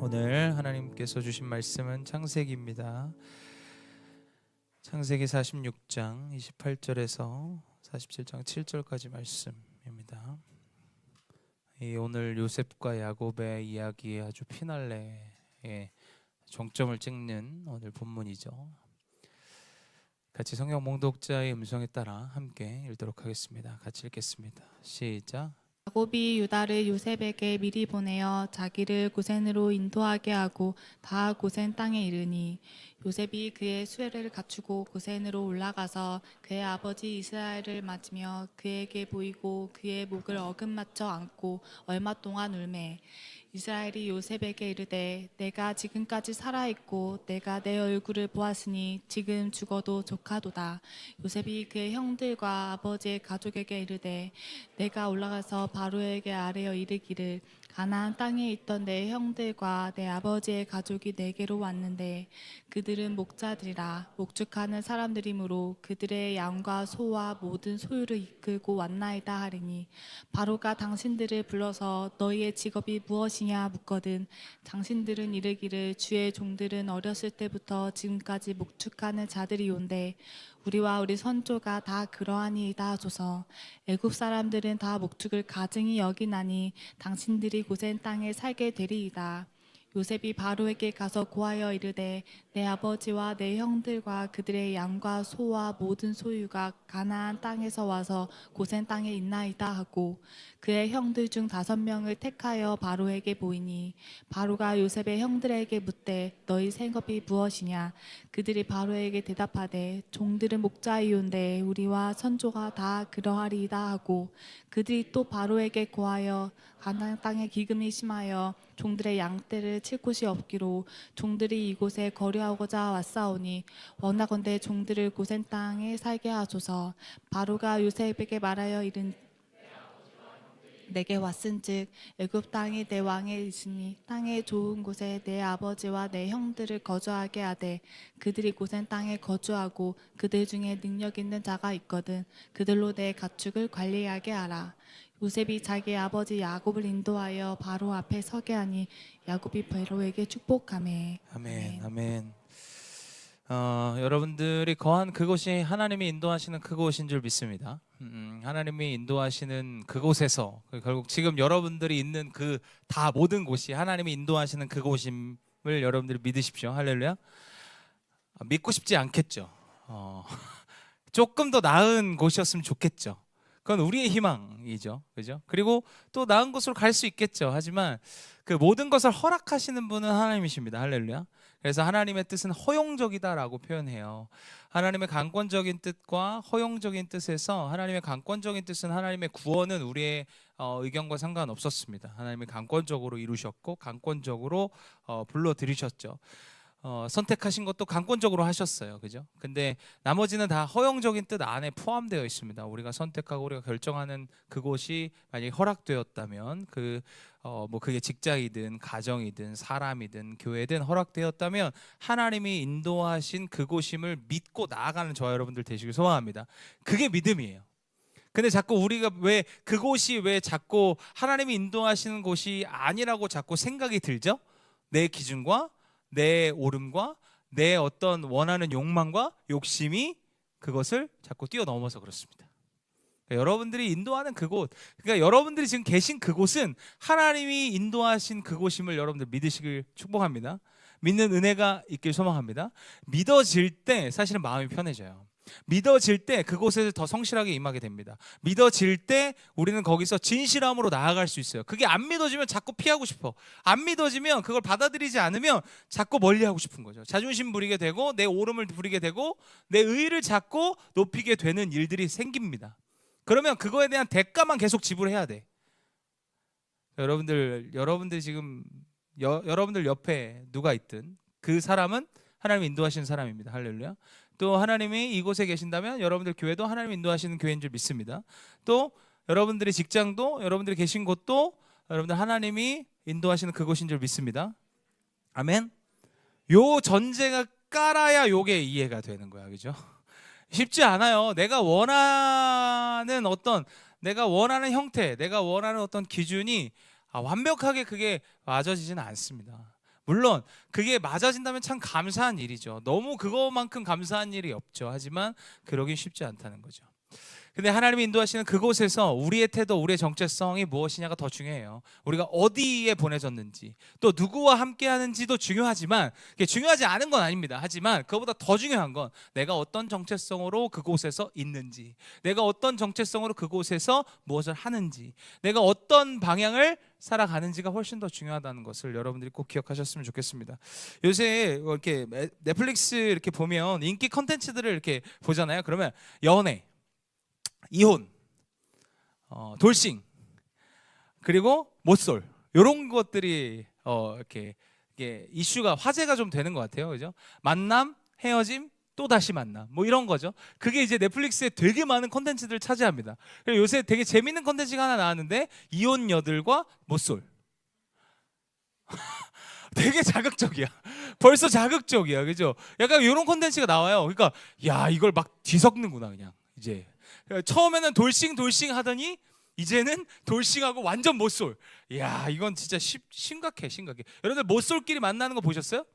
오늘 하나님께서 주신 말씀은 창세기입니다. 창세기 46장 28절에서 47장 7절까지 말씀입니다. 오늘 요셉과 야곱의 이야기의 아주 피날레에 정점을 찍는 오늘 본문이죠. 같이 성경 봉독자의 음성에 따라 함께 읽도록 하겠습니다. 같이 읽겠습니다. 시작. 야곱이 유다를 요셉에게 미리 보내어 자기를 고센으로 인도하게 하고 다 고센 땅에 이르니 요셉이 그의 수레를 갖추고 고센으로 올라가서 그의 아버지 이스라엘을 맞으며 그에게 보이고 그의 목을 어긋맞춰 안고 얼마 동안 울매 이스라엘이 요셉에게 이르되 내가 지금까지 살아있고 내가 내 얼굴을 보았으니 지금 죽어도 조카도다. 요셉이 그의 형들과 아버지의 가족에게 이르되 내가 올라가서 바로에게 아뢰어 이르기를 가나안 땅에 있던 내 형들과 내 아버지의 가족이 내게로 왔는데 그들은 목자들이라 목축하는 사람들이므로 그들의 양과 소와 모든 소유를 이끌고 왔나이다 하리니 바로가 당신들을 불러서 너희의 직업이 무엇이냐 묻거든 당신들은 이르기를 주의 종들은 어렸을 때부터 지금까지 목축하는 자들이온데 우리와 우리 선조가 다 그러하니이다 하소서. 애굽 사람들은 다 목축을 가증히 여기나니 당신들이 고센 땅에 살게 되리이다. 요셉이 바로에게 가서 고하여 이르되 내 아버지와 내 형들과 그들의 양과 소와 모든 소유가 가나안 땅에서 와서 고센 땅에 있나이다 하고 그의 형들 중 5명을 택하여 바로에게 보이니 바로가 요셉의 형들에게 묻되 너희 생업이 무엇이냐 그들이 바로에게 대답하되 종들은 목자이온데 우리와 선조가 다 그러하리이다 하고 그들이 또 바로에게 고하여 가나안 땅에 기근이 심하여 종들의 양떼를 칠 곳이 없기로 종들이 이곳에 거류하고자 왔사오니 원하건대 종들을 고센 땅에 살게 하소서. 바로가 요셉에게 말하여 이른 내게 왔은즉 애굽 땅이 내 왕에 있으니 땅의 좋은 곳에 내 아버지와 내 형들을 거주하게 하되 그들이 고센 땅에 거주하고 그들 중에 능력 있는 자가 있거든 그들로 내 가축을 관리하게 하라. 요셉이 자기 아버지 야곱을 인도하여 바로 앞에 서게 하니 야곱이 바로에게 축복하매. 아멘. 아멘. 여러분들이 거한 그곳이 하나님이 인도하시는 그곳인 줄 믿습니다. 하나님이 인도하시는 그곳에서 결국 지금 여러분들이 있는 그 다 모든 곳이 하나님이 인도하시는 그곳임을 여러분들이 믿으십시오. 할렐루야. 믿고 싶지 않겠죠. 조금 더 나은 곳이었으면 좋겠죠. 그건 우리의 희망이죠. 그죠? 그리고 또 나은 곳으로 갈 수 있겠죠. 하지만 그 모든 것을 허락하시는 분은 하나님이십니다. 할렐루야. 그래서 하나님의 뜻은 허용적이다라고 표현해요. 하나님의 강권적인 뜻과 허용적인 뜻에서 하나님의 강권적인 뜻은 하나님의 구원은 우리의 의견과 상관없었습니다. 하나님이 강권적으로 이루셨고 강권적으로 불러들이셨죠. 선택하신 것도 강권적으로 하셨어요. 그죠? 근데 나머지는 다 허용적인 뜻 안에 포함되어 있습니다. 우리가 선택하고 우리가 결정하는 그곳이 만약에 허락되었다면 그게 직장이든 가정이든 사람이든 교회든 허락되었다면 하나님이 인도하신 그곳임을 믿고 나아가는 저와 여러분들 되시길 소망합니다. 그게 믿음이에요. 근데 자꾸 우리가 왜 그곳이 왜 자꾸 하나님이 인도하시는 곳이 아니라고 자꾸 생각이 들죠? 내 기준과 내 옳음과 내 어떤 원하는 욕망과 욕심이 그것을 자꾸 뛰어넘어서 그렇습니다. 그러니까 여러분들이 인도하는 그곳, 그러니까 여러분들이 지금 계신 그곳은 하나님이 인도하신 그곳임을 여러분들 믿으시길 축복합니다. 믿는 은혜가 있길 소망합니다. 믿어질 때 사실은 마음이 편해져요. 믿어질 때 그곳에 더 성실하게 임하게 됩니다. 믿어질 때 우리는 거기서 진실함으로 나아갈 수 있어요. 그게 안 믿어지면 자꾸 피하고 싶어. 안 믿어지면 그걸 받아들이지 않으면 자꾸 멀리하고 싶은 거죠. 자존심 부리게 되고 내 옳음을 부리게 되고 내 의의를 자꾸 높이게 되는 일들이 생깁니다. 그러면 그거에 대한 대가만 계속 지불해야 돼. 여러분들 지금 여러분들 옆에 누가 있든 그 사람은 하나님이 인도하시는 사람입니다. 할렐루야. 또 하나님이 이곳에 계신다면 여러분들 교회도 하나님이 인도하시는 교회인 줄 믿습니다. 또 여러분들의 직장도 여러분들이 계신 곳도 여러분들 하나님이 인도하시는 그곳인 줄 믿습니다. 아멘. 요 전제가 깔아야 요게 이해가 되는 거야. 그죠? 쉽지 않아요. 내가 원하는 형태, 내가 원하는 어떤 기준이 완벽하게 그게 맞아지지는 않습니다. 물론 그게 맞아진다면 참 감사한 일이죠. 너무 그거만큼 감사한 일이 없죠. 하지만 그러긴 쉽지 않다는 거죠. 근데 하나님이 인도하시는 그곳에서 우리의 태도, 우리의 정체성이 무엇이냐가 더 중요해요. 우리가 어디에 보내졌는지, 또 누구와 함께 하는지도 중요하지만, 그게 중요하지 않은 건 아닙니다. 하지만 그것보다 더 중요한 건 내가 어떤 정체성으로 그곳에서 있는지, 내가 어떤 정체성으로 그곳에서 무엇을 하는지, 내가 어떤 방향을 살아가는지가 훨씬 더 중요하다는 것을 여러분들이 꼭 기억하셨으면 좋겠습니다. 요새 이렇게 넷플릭스 이렇게 보면 인기 컨텐츠들을 이렇게 보잖아요. 그러면 연애, 이혼, 돌싱, 그리고 못쏠, 이런 것들이 이렇게 이슈가 화제가 좀 되는 것 같아요. 그죠? 만남, 헤어짐, 또 다시 만남, 뭐 이런 거죠. 그게 이제 넷플릭스에 되게 많은 컨텐츠들을 차지합니다. 그리고 요새 되게 재밌는 컨텐츠가 하나 나왔는데 이혼 여들과 못쏠. 되게 자극적이야. 벌써 자극적이야, 그죠? 약간 이런 컨텐츠가 나와요. 그러니까 야, 이걸 막 뒤섞는구나 그냥 이제. 처음에는 돌싱 하더니 이제는 돌싱하고 완전 못쏠. 야, 이건 진짜 심각해. 여러분들 못쏠끼리 만나는 거 보셨어요?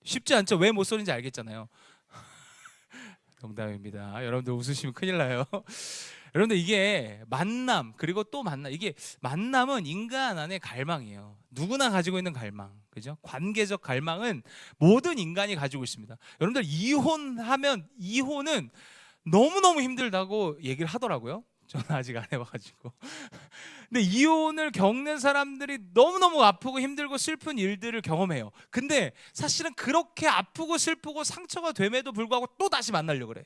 쉽지 않죠. 왜 못쏠인지 알겠잖아요. 농담입니다. 여러분들 웃으시면 큰일 나요. 여러분들 이게 만남, 그리고 또 만남, 이게 만남은 인간 안의 갈망이에요. 누구나 가지고 있는 갈망, 그죠? 관계적 갈망은 모든 인간이 가지고 있습니다. 여러분들 이혼은 너무너무 힘들다고 얘기를 하더라고요. 저는 아직 안 해봐가지고. 근데 이혼을 겪는 사람들이 너무너무 아프고 힘들고 슬픈 일들을 경험해요. 근데 사실은 그렇게 아프고 슬프고 상처가 됨에도 불구하고 또 다시 만나려고 그래.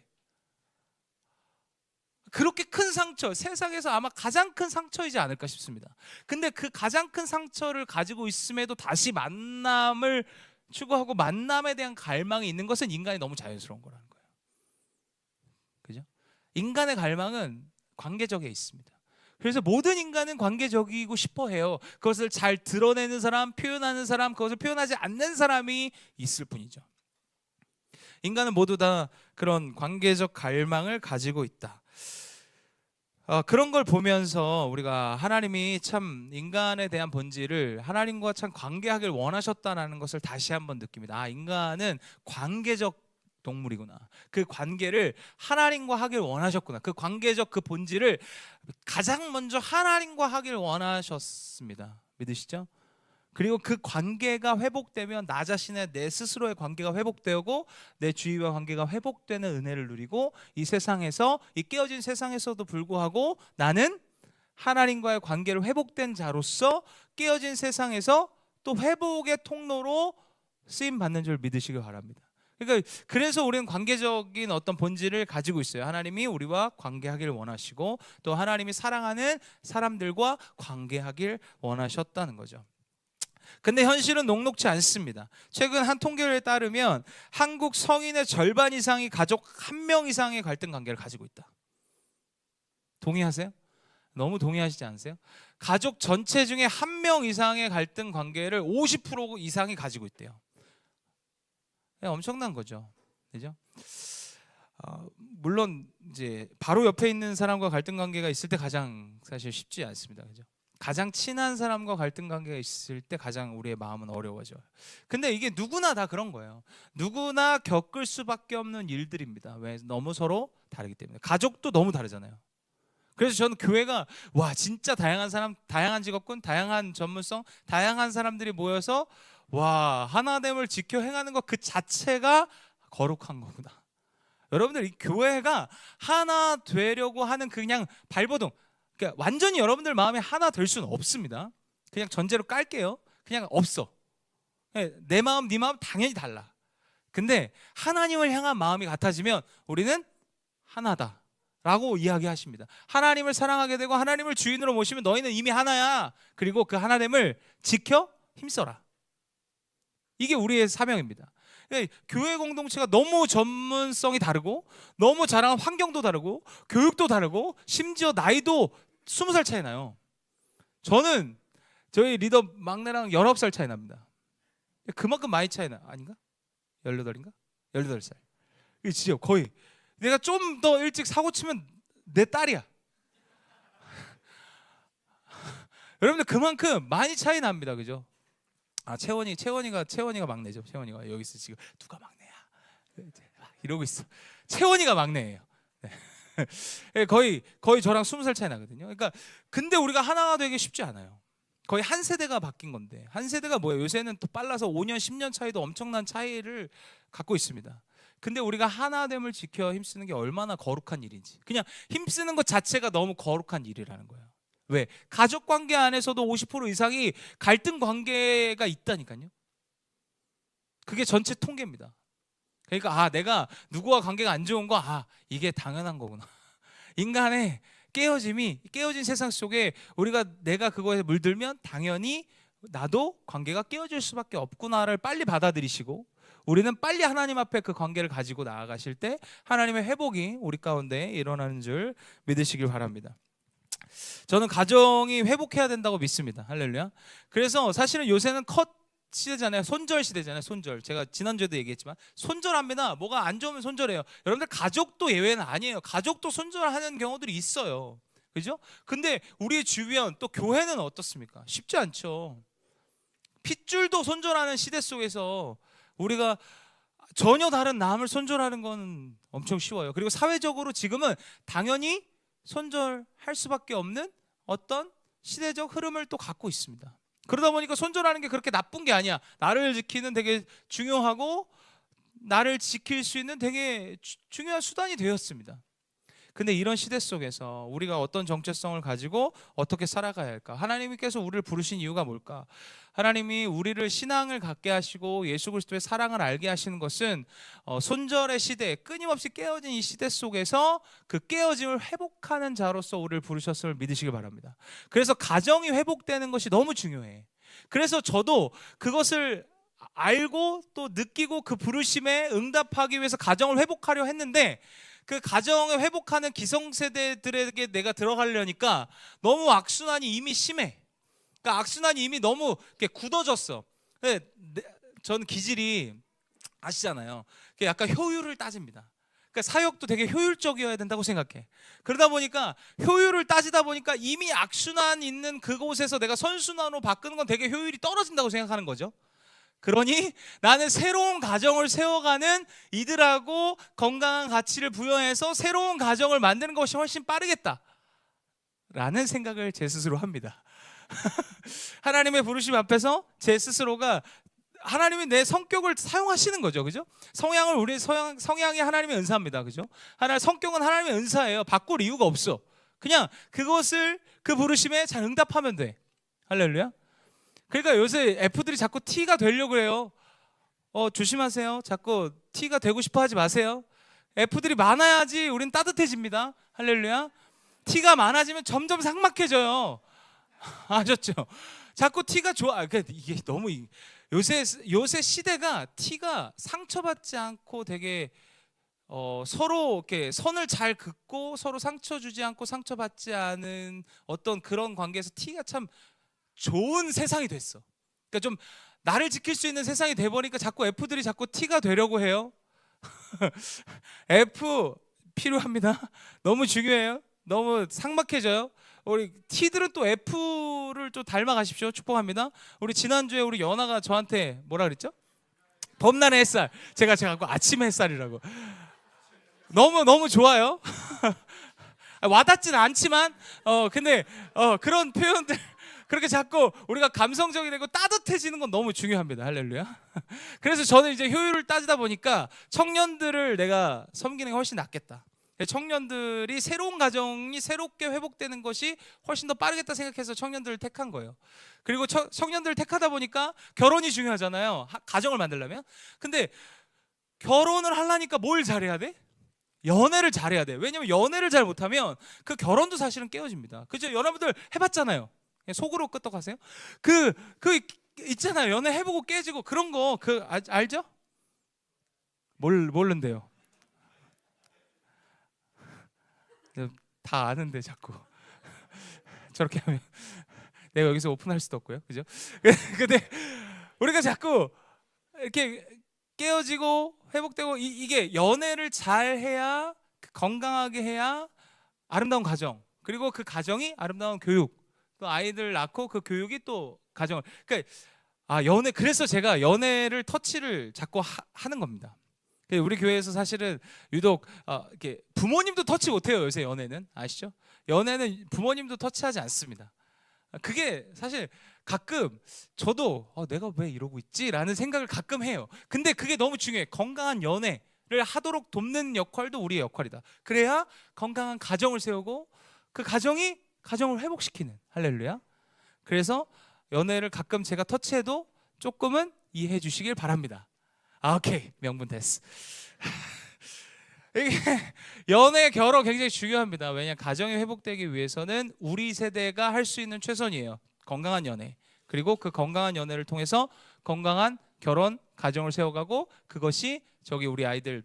그렇게 큰 상처, 세상에서 아마 가장 큰 상처이지 않을까 싶습니다. 근데 그 가장 큰 상처를 가지고 있음에도 다시 만남을 추구하고 만남에 대한 갈망이 있는 것은 인간이 너무 자연스러운 거라는 거예요. 그죠? 인간의 갈망은 관계적에 있습니다. 그래서 모든 인간은 관계적이고 싶어 해요. 그것을 잘 드러내는 사람, 표현하는 사람, 그것을 표현하지 않는 사람이 있을 뿐이죠. 인간은 모두 다 그런 관계적 갈망을 가지고 있다. 그런 걸 보면서 우리가 하나님이 참 인간에 대한 본질을 하나님과 참 관계하길 원하셨다는 것을 다시 한번 느낍니다. 인간은 관계적 동물이구나. 그 관계를 하나님과 하길 원하셨구나. 그 관계적 그 본질을 가장 먼저 하나님과 하길 원하셨습니다. 믿으시죠? 그리고 그 관계가 회복되면 나 자신의 내 스스로의 관계가 회복되고 내 주위와 관계가 회복되는 은혜를 누리고 이 세상에서, 이 깨어진 세상에서도 불구하고 나는 하나님과의 관계를 회복된 자로서 깨어진 세상에서 또 회복의 통로로 쓰임 받는 줄 믿으시기 바랍니다. 그러니까 그래서 우리는 관계적인 어떤 본질을 가지고 있어요. 하나님이 우리와 관계하기를 원하시고 또 하나님이 사랑하는 사람들과 관계하길 원하셨다는 거죠. 근데 현실은 녹록지 않습니다. 최근 한 통계에 따르면 한국 성인의 절반 이상이 가족 한 명 이상의 갈등 관계를 가지고 있다. 동의하세요? 너무 동의하시지 않으세요? 가족 전체 중에 한 명 이상의 갈등 관계를 50% 이상이 가지고 있대요. 엄청난 거죠, 그죠? 물론 이제 바로 옆에 있는 사람과 갈등 관계가 있을 때 가장 사실 쉽지 않습니다, 그죠? 가장 친한 사람과 갈등 관계가 있을 때 가장 우리의 마음은 어려워져요. 근데 이게 누구나 다 그런 거예요. 누구나 겪을 수밖에 없는 일들입니다. 왜? 너무 서로 다르기 때문에. 가족도 너무 다르잖아요. 그래서 저는 교회가 와 진짜 다양한 사람, 다양한 직업군, 다양한 전문성, 다양한 사람들이 모여서 와 하나됨을 지켜 행하는 것 그 자체가 거룩한 거구나. 여러분들 이 교회가 하나 되려고 하는 그냥 발버둥, 그러니까 완전히 여러분들 마음이 하나 될 수는 없습니다. 그냥 전제로 깔게요. 그냥 없어. 내 마음, 네 마음 당연히 달라. 근데 하나님을 향한 마음이 같아지면 우리는 하나다 라고 이야기하십니다. 하나님을 사랑하게 되고 하나님을 주인으로 모시면 너희는 이미 하나야. 그리고 그 하나됨을 지켜 힘써라. 이게 우리의 사명입니다. 교회 공동체가 너무 전문성이 다르고 너무 자라는 환경도 다르고 교육도 다르고 심지어 나이도 20살 차이 나요. 저는 저희 리더 막내랑 19살 차이 납니다. 그만큼 많이 차이 나. 아닌가? 18인가? 18살. 이게 진짜 거의 내가 좀 더 일찍 사고 치면 내 딸이야. 여러분들 그만큼 많이 차이 납니다. 그죠? 채원이가 막내죠. 채원이가 여기서 지금 누가 막내야 이러고 있어. 채원이가 막내예요. 네. 거의 저랑 20살 차이 나거든요. 그러니까 근데 우리가 하나가 되기 쉽지 않아요. 거의 한 세대가 바뀐 건데, 한 세대가 뭐예요? 요새는 또 빨라서 5년 10년 차이도 엄청난 차이를 갖고 있습니다. 근데 우리가 하나됨을 지켜 힘쓰는 게 얼마나 거룩한 일인지, 그냥 힘쓰는 것 자체가 너무 거룩한 일이라는 거예요. 왜? 가족 관계 안에서도 50% 이상이 갈등 관계가 있다니까요. 그게 전체 통계입니다. 그러니까 내가 누구와 관계가 안 좋은 거 이게 당연한 거구나. 인간의 깨어진 세상 속에 내가 그거에 물들면 당연히 나도 관계가 깨어질 수밖에 없구나를 빨리 받아들이시고, 우리는 빨리 하나님 앞에 그 관계를 가지고 나아가실 때 하나님의 회복이 우리 가운데 일어나는 줄 믿으시길 바랍니다. 저는 가정이 회복해야 된다고 믿습니다. 할렐루야. 그래서 사실은 요새는 컷 시대잖아요. 손절 시대잖아요. 손절. 제가 지난주에도 얘기했지만 손절합니다. 뭐가 안 좋으면 손절해요. 여러분들 가족도 예외는 아니에요. 가족도 손절하는 경우들이 있어요. 그죠? 근데 우리 주변 또 교회는 어떻습니까? 쉽지 않죠. 핏줄도 손절하는 시대 속에서 우리가 전혀 다른 남을 손절하는 건 엄청 쉬워요. 그리고 사회적으로 지금은 당연히 손절할 수밖에 없는 어떤 시대적 흐름을 또 갖고 있습니다. 그러다 보니까 손절하는 게 그렇게 나쁜 게 아니야. 나를 지키는 되게 중요하고 나를 지킬 수 있는 되게 중요한 수단이 되었습니다. 근데 이런 시대 속에서 우리가 어떤 정체성을 가지고 어떻게 살아가야 할까? 하나님께서 우리를 부르신 이유가 뭘까? 하나님이 우리를 신앙을 갖게 하시고 예수 그리스도의 사랑을 알게 하시는 것은 손절의 시대, 끊임없이 깨어진 이 시대 속에서 그 깨어짐을 회복하는 자로서 우리를 부르셨음을 믿으시기 바랍니다. 그래서 가정이 회복되는 것이 너무 중요해. 그래서 저도 그것을 알고 또 느끼고 그 부르심에 응답하기 위해서 가정을 회복하려 했는데, 그 가정을 회복하는 기성세대들에게 내가 들어가려니까 너무 악순환이 이미 심해. 그러니까 악순환이 이미 너무 굳어졌어. 저는 기질이 아시잖아요. 약간 효율을 따집니다. 그러니까 사역도 되게 효율적이어야 된다고 생각해. 그러다 보니까 효율을 따지다 보니까 이미 악순환 있는 그곳에서 내가 선순환으로 바꾸는 건 되게 효율이 떨어진다고 생각하는 거죠. 그러니 나는 새로운 가정을 세워가는 이들하고 건강한 가치를 부여해서 새로운 가정을 만드는 것이 훨씬 빠르겠다 라는 생각을 제 스스로 합니다. 하나님의 부르심 앞에서 제 스스로가, 하나님이 내 성격을 사용하시는 거죠. 그죠? 성향이 하나님의 은사입니다. 그죠? 성격은 하나님의 은사예요. 바꿀 이유가 없어. 그냥 그 부르심에 잘 응답하면 돼. 할렐루야. 그러니까 요새 F들이 자꾸 T가 되려고 해요. 조심하세요. 자꾸 T가 되고 싶어 하지 마세요. F들이 많아야지 우린 따뜻해집니다. 할렐루야. T가 많아지면 점점 삭막해져요. 아셨죠? 자꾸 T가 좋아. 이게 너무 요새 시대가 T가 상처받지 않고 되게 서로 이렇게 선을 잘 긋고 서로 상처 주지 않고 상처받지 않은 어떤 그런 관계에서 T가 참 좋은 세상이 됐어. 그러니까 좀 나를 지킬 수 있는 세상이 돼버리니까 자꾸 F들이 자꾸 T가 되려고 해요. F 필요합니다. 너무 중요해요. 너무 삭막해져요. 우리 T들은 또 F를 또 닮아가십시오. 축복합니다. 우리 지난주에 우리 연아가 저한테 뭐라 그랬죠? 범란의 햇살. 제가 아침 햇살이라고. 너무 좋아요. 와닿지는 않지만 근데 그런 표현들, 그렇게 자꾸 우리가 감성적이 되고 따뜻해지는 건 너무 중요합니다. 할렐루야. 그래서 저는 이제 효율을 따지다 보니까 청년들을 내가 섬기는 게 훨씬 낫겠다. 청년들이 새로운 가정이 새롭게 회복되는 것이 훨씬 더 빠르겠다 생각해서 청년들을 택한 거예요. 그리고 청년들을 택하다 보니까 결혼이 중요하잖아요. 가정을 만들려면. 근데 결혼을 하려니까 뭘 잘해야 돼? 연애를 잘해야 돼. 왜냐면 연애를 잘 못하면 그 결혼도 사실은 깨어집니다. 그죠? 여러분들 해봤잖아요. 속으로 끄떡하세요? 그 있잖아요. 연애 해보고 깨지고 그런 거 알죠? 모른대요. 다 아는데 자꾸 저렇게 하면 내가 여기서 오픈할 수도 없고요. 그죠? 근데 우리가 자꾸 이렇게 깨어지고 회복되고 이게 연애를 잘 해야, 건강하게 해야 아름다운 가정, 그리고 그 가정이 아름다운 교육, 또 아이들 낳고 그 교육이 또 가정을, 그러니까 연애, 그래서 제가 연애를 터치를 자꾸 하는 겁니다. 우리 교회에서 사실은 유독 이렇게 부모님도 터치 못해요. 요새 연애는 아시죠? 연애는 부모님도 터치하지 않습니다. 그게 사실 가끔 저도 내가 왜 이러고 있지라는 생각을 가끔 해요. 근데 그게 너무 중요해. 건강한 연애를 하도록 돕는 역할도 우리의 역할이다. 그래야 건강한 가정을 세우고 그 가정이 가정을 회복시키는, 할렐루야. 그래서 연애를 가끔 제가 터치해도 조금은 이해해 주시길 바랍니다. 오케이, 명분 됐어. 이게 연애, 결혼 굉장히 중요합니다. 왜냐, 가정이 회복되기 위해서는 우리 세대가 할 수 있는 최선이에요. 건강한 연애, 그리고 그 건강한 연애를 통해서 건강한 결혼, 가정을 세워가고, 그것이 저기 우리 아이들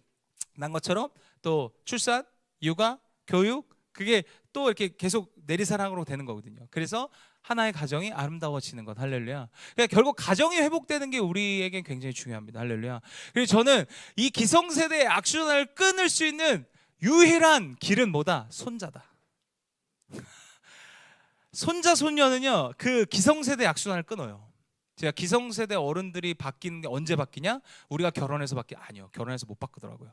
난 것처럼 또 출산, 육아, 교육, 그게 또 이렇게 계속 내리사랑으로 되는 거거든요. 그래서 하나의 가정이 아름다워지는 것, 할렐루야. 그러니까 결국 가정이 회복되는 게 우리에겐 굉장히 중요합니다, 할렐루야. 그래서 저는 이 기성세대의 악순환을 끊을 수 있는 유일한 길은 뭐다? 손자다. 손자, 손녀는요, 그 기성세대 악순환을 끊어요. 제가 기성세대 어른들이 바뀌는 게 언제 바뀌냐? 우리가 결혼해서 아니요, 결혼해서 못 바꾸더라고요.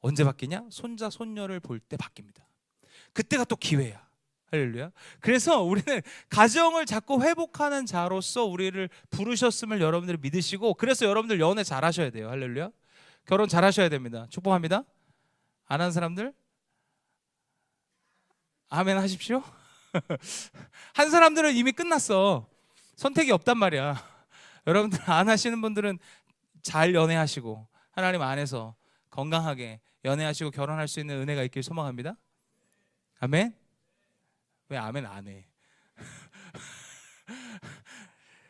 언제 바뀌냐? 손자, 손녀를 볼 때 바뀝니다. 그때가 또 기회야, 할렐루야. 그래서 우리는 가정을 자꾸 회복하는 자로서 우리를 부르셨음을 여러분들이 믿으시고, 그래서 여러분들 연애 잘하셔야 돼요, 할렐루야. 결혼 잘하셔야 됩니다. 축복합니다. 안 한 사람들 아멘 하십시오. 한 사람들은 이미 끝났어. 선택이 없단 말이야. 여러분들 안 하시는 분들은 잘 연애하시고 하나님 안에서 건강하게 연애하시고 결혼할 수 있는 은혜가 있길 소망합니다. 아멘? 왜 아멘 안 해?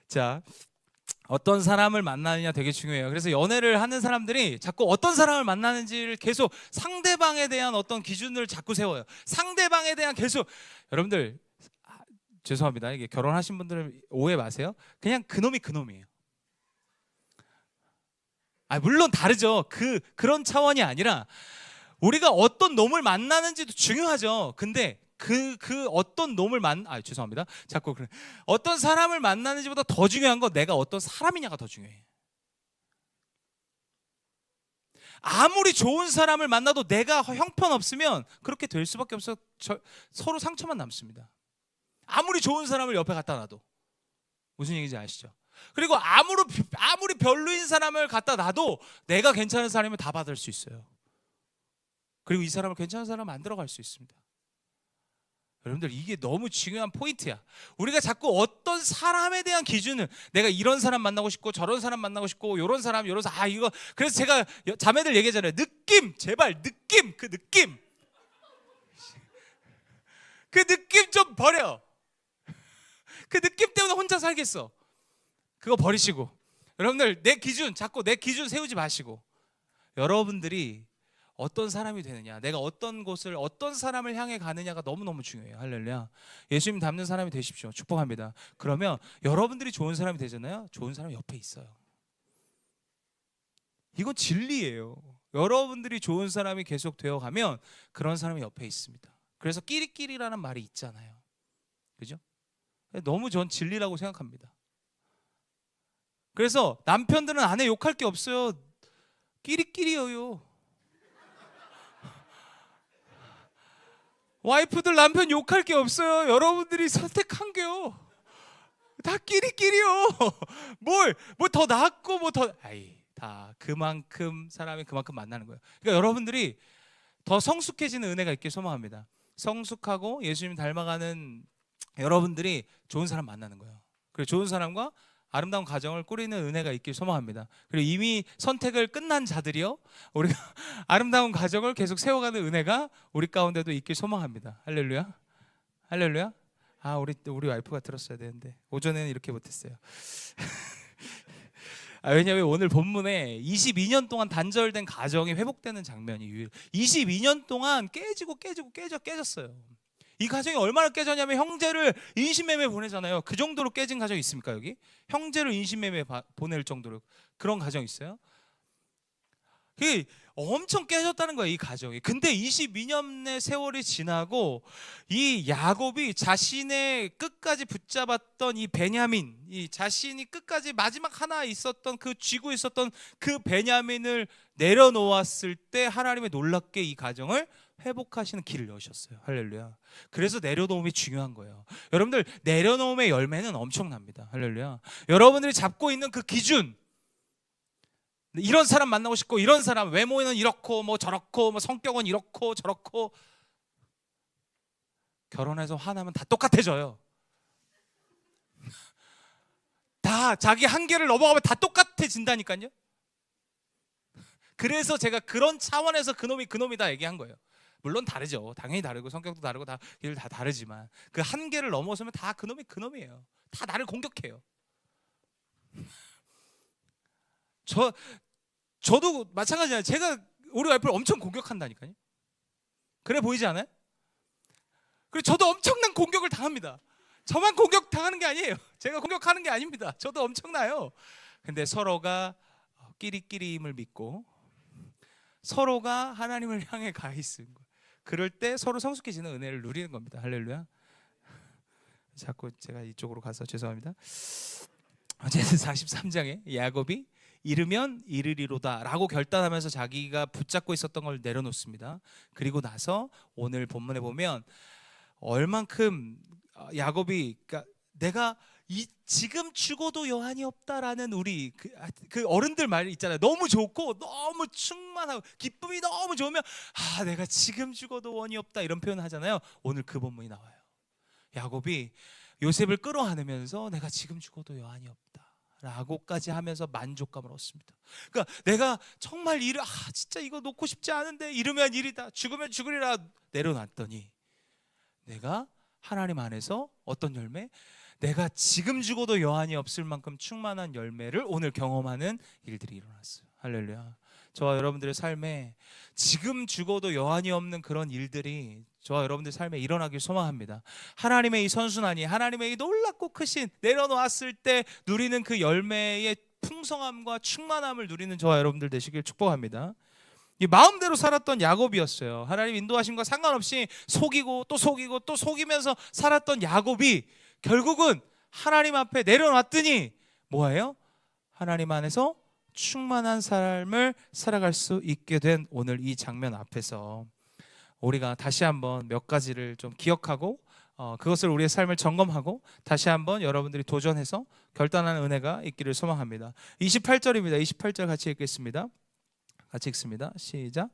자, 어떤 사람을 만나느냐 되게 중요해요. 그래서 연애를 하는 사람들이 자꾸 어떤 사람을 만나는지를 계속 상대방에 대한 어떤 기준을 자꾸 세워요. 상대방에 대한 계속, 여러분들 죄송합니다. 이게 결혼하신 분들은 오해 마세요. 그냥 그놈이 그놈이에요. 물론 다르죠. 그런 차원이 아니라 우리가 어떤 놈을 만나는지도 중요하죠. 근데 그 어떤 놈을 죄송합니다. 자꾸 어떤 사람을 만나는지보다 더 중요한 건 내가 어떤 사람이냐가 더 중요해. 아무리 좋은 사람을 만나도 내가 형편없으면 그렇게 될 수밖에 없어. 서로 상처만 남습니다. 아무리 좋은 사람을 옆에 갖다 놔도. 무슨 얘기인지 아시죠? 그리고 아무리 별로인 사람을 갖다 놔도 내가 괜찮은 사람이면 다 받을 수 있어요. 그리고 이 사람을 괜찮은 사람 만들어갈 수 있습니다. 여러분들 이게 너무 중요한 포인트야. 우리가 자꾸 어떤 사람에 대한 기준을, 내가 이런 사람 만나고 싶고 저런 사람 만나고 싶고 요런 사람 이거, 그래서 제가 자매들 얘기하잖아요. 느낌, 제발 느낌, 그 느낌 좀 버려. 그 느낌 때문에 혼자 살겠어. 그거 버리시고, 여러분들 자꾸 내 기준 세우지 마시고, 여러분들이 어떤 사람이 되느냐, 내가 어떤 곳을 어떤 사람을 향해 가느냐가 너무너무 중요해요. 할렐루야. 예수님 닮는 사람이 되십시오. 축복합니다. 그러면 여러분들이 좋은 사람이 되잖아요. 좋은 사람이 옆에 있어요. 이건 진리예요. 여러분들이 좋은 사람이 계속 되어가면 그런 사람이 옆에 있습니다. 그래서 끼리끼리라는 말이 있잖아요. 그죠? 너무 전 진리라고 생각합니다. 그래서 남편들은 아내 욕할 게 없어요. 끼리끼리여요. 와이프들 남편 욕할 게 없어요. 여러분들이 선택한 게요. 다 끼리끼리요. 뭘 더 낫고 다 그만큼 사람이 그만큼 만나는 거예요. 그러니까 여러분들이 더 성숙해지는 은혜가 있길 소망합니다. 성숙하고 예수님 닮아가는 여러분들이 좋은 사람 만나는 거예요. 그리고 좋은 사람과 아름다운 가정을 꾸리는 은혜가 있길 소망합니다. 그리고 이미 선택을 끝난 자들이요, 우리가 아름다운 가정을 계속 세워가는 은혜가 우리 가운데도 있길 소망합니다. 할렐루야. 할렐루야. 우리 와이프가 들었어야 되는데 오전에는 이렇게 못했어요. 왜냐하면 오늘 본문에 22년 동안 단절된 가정이 회복되는 장면이 22년 동안 깨졌어요. 이 가정이 얼마나 깨졌냐면 형제를 인신매매 보내잖아요. 그 정도로 깨진 가정이 있습니까? 여기 형제를 인신매매 보낼 정도로 그런 가정 있어요? 그게 엄청 깨졌다는 거예요, 이 가정이. 근데 22년의 세월이 지나고 이 야곱이 자신의 끝까지 붙잡았던 이 베냐민, 이 자신이 끝까지 마지막 하나 있었던 그 쥐고 있었던 그 베냐민을 내려놓았을 때 하나님의 놀랍게 이 가정을 회복하시는 길을 여셨어요. 할렐루야. 그래서 내려놓음이 중요한 거예요. 여러분들, 내려놓음의 열매는 엄청납니다. 할렐루야. 여러분들이 잡고 있는 그 기준, 이런 사람 만나고 싶고, 이런 사람 외모는 이렇고 뭐 저렇고 뭐 성격은 이렇고 저렇고, 결혼해서 화나면 다 똑같아져요. 다 자기 한계를 넘어가면 다 똑같아진다니까요. 그래서 제가 그런 차원에서 그놈이 그놈이다 얘기한 거예요. 물론 다르죠. 당연히 다르고 성격도 다르고 다 일 다 다르지만 그 한계를 넘어서면 다 그놈이 그놈이에요. 다 나를 공격해요. 저도 마찬가지예요. 제가 우리 와이프를 엄청 공격한다니까요. 그래 보이지 않아요? 그리고 저도 엄청난 공격을 당합니다. 저만 공격 당하는 게 아니에요. 제가 공격하는 게 아닙니다. 저도 엄청나요. 근데 서로가 끼리끼리임을 믿고 서로가 하나님을 향해 가 있는 거예요. 그럴 때 서로 성숙해지는 은혜를 누리는 겁니다. 할렐루야. 자꾸 제가 이쪽으로 가서 죄송합니다. 어쨌든 43장에 야곱이 이르면 이르리로다 라고 결단하면서 자기가 붙잡고 있었던 걸 내려놓습니다. 그리고 나서 오늘 본문에 보면 얼만큼 야곱이, 그러니까 내가 지금 죽어도 여한이 없다라는 우리 그 어른들 말 있잖아요. 너무 좋고 너무 충만하고 기쁨이 너무 좋으면 내가 지금 죽어도 원이 없다 이런 표현 하잖아요. 오늘 그 본문이 나와요. 야곱이 요셉을 끌어안으면서 내가 지금 죽어도 여한이 없다 라고까지 하면서 만족감을 얻습니다. 그러니까 내가 정말 진짜 이거 놓고 싶지 않은데 이러면 일이다, 죽으면 죽으리라 내려놨더니 내가 하나님 안에서 어떤 열매? 내가 지금 죽어도 여한이 없을 만큼 충만한 열매를 오늘 경험하는 일들이 일어났어요. 할렐루야. 저와 여러분들의 삶에 지금 죽어도 여한이 없는 그런 일들이 저와 여러분들 삶에 일어나길 소망합니다. 하나님의 이 선순환이, 하나님의 이 놀랍고 크신 내려놓았을 때 누리는 그 열매의 풍성함과 충만함을 누리는 저와 여러분들 되시길 축복합니다. 이 마음대로 살았던 야곱이었어요. 하나님 인도하심과 상관없이 속이고 또 속이고 또 속이면서 살았던 야곱이 결국은 하나님 앞에 내려놨더니 뭐예요? 하나님 안에서 충만한 삶을 살아갈 수 있게 된 오늘 이 장면 앞에서 우리가 다시 한번 몇 가지를 좀 기억하고 그것을 우리의 삶을 점검하고 다시 한번 여러분들이 도전해서 결단하는 은혜가 있기를 소망합니다. 28절입니다. 28절 같이 읽겠습니다. 같이 읽습니다. 시작.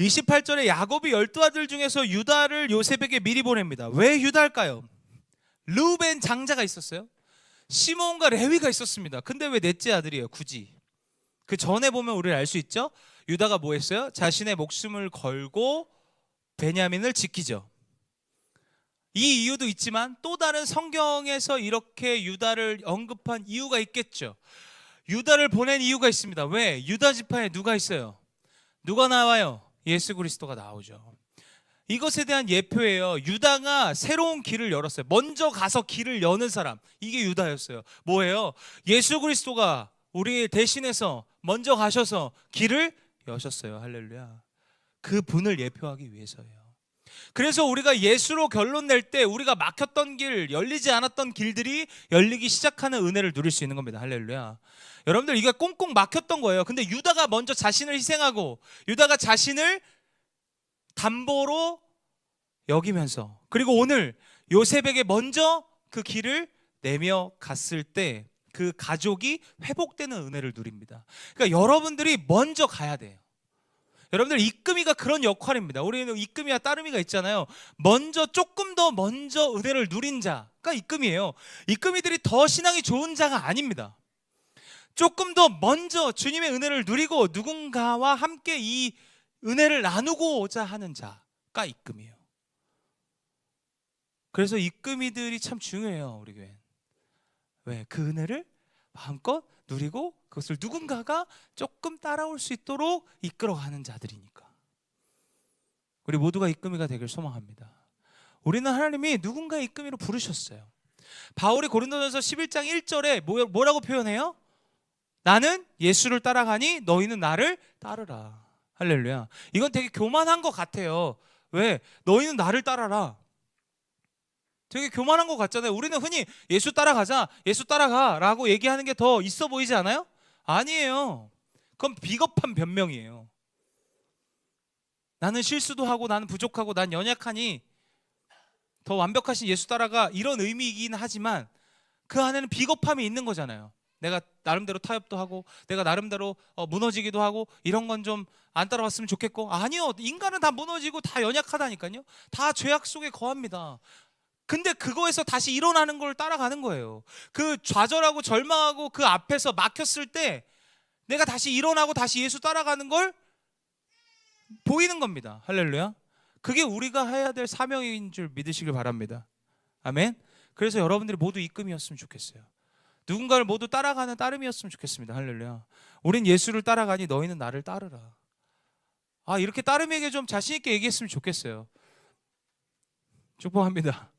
(28절에) 야곱이 12아들 중에서 유다를 요셉에게 미리 보냅니다. 왜 유다일까요? 르우벤 장자가 있었어요. 시몬과 레위가 있었습니다. 근데 왜 넷째 아들이에요? 굳이 그 전에 보면 우리를 알 수 있죠. 유다가 뭐 했어요? 자신의 목숨을 걸고 베냐민을 지키죠. 이 이유도 있지만 또 다른 성경에서 이렇게 유다를 언급한 이유가 있겠죠. 유다를 보낸 이유가 있습니다. 왜? 유다 지파에 누가 있어요? 누가 나와요? 예수 그리스도가 나오죠. 이것에 대한 예표예요. 유다가 새로운 길을 열었어요. 먼저 가서 길을 여는 사람, 이게 유다였어요. 뭐예요? 예수 그리스도가 우리 대신해서 먼저 가셔서 길을 여셨어요. 할렐루야. 그 분을 예표하기 위해서예요. 그래서 우리가 예수로 결론 낼 때 우리가 막혔던 길, 열리지 않았던 길들이 열리기 시작하는 은혜를 누릴 수 있는 겁니다. 할렐루야. 여러분들, 이게 꽁꽁 막혔던 거예요. 근데 유다가 먼저 자신을 희생하고 유다가 자신을 담보로 여기면서, 그리고 오늘 요셉에게 먼저 그 길을 내며 갔을 때 그 가족이 회복되는 은혜를 누립니다. 그러니까 여러분들이 먼저 가야 돼요. 여러분들, 이끔이가 그런 역할입니다. 우리는 이끔이와 따름이가 있잖아요. 조금 더 먼저 은혜를 누린 자가 이끔이에요. 이끔이들이 더 신앙이 좋은 자가 아닙니다. 조금 더 먼저 주님의 은혜를 누리고 누군가와 함께 이 은혜를 나누고자 하는 자가 이끔이에요. 그래서 이끔이들이 참 중요해요. 우리 교회는. 왜? 그 은혜를 마음껏 누리고 그것을 누군가가 조금 따라올 수 있도록 이끌어가는 자들이니까. 우리 모두가 이끔이가 되길 소망합니다. 우리는 하나님이 누군가의 이끔이로 부르셨어요. 바울이 고린도전서 11장 1절에 뭐라고 표현해요? 나는 예수를 따라가니 너희는 나를 따르라. 할렐루야. 이건 되게 교만한 것 같아요. 왜? 너희는 나를 따라라. 되게 교만한 것 같잖아요. 우리는 흔히 예수 따라가자, 예수 따라가 라고 얘기하는 게 더 있어 보이지 않아요? 아니에요. 그건 비겁한 변명이에요. 나는 실수도 하고 나는 부족하고 난 연약하니 더 완벽하신 예수 따라가, 이런 의미이긴 하지만 그 안에는 비겁함이 있는 거잖아요. 내가 나름대로 타협도 하고 내가 나름대로 무너지기도 하고 이런 건 좀 안 따라왔으면 좋겠고. 아니요, 인간은 다 무너지고 다 연약하다니까요. 다 죄악 속에 거합니다. 근데 그거에서 다시 일어나는 걸 따라가는 거예요. 그 좌절하고 절망하고 그 앞에서 막혔을 때 내가 다시 일어나고 다시 예수 따라가는 걸 보이는 겁니다. 할렐루야. 그게 우리가 해야 될 사명인 줄 믿으시길 바랍니다. 아멘. 그래서 여러분들이 모두 입금이었으면 좋겠어요. 누군가를 모두 따라가는 따름이었으면 좋겠습니다. 할렐루야. 우린 예수를 따라가니 너희는 나를 따르라. 이렇게 따름에게 좀 자신 있게 얘기했으면 좋겠어요. 축복합니다.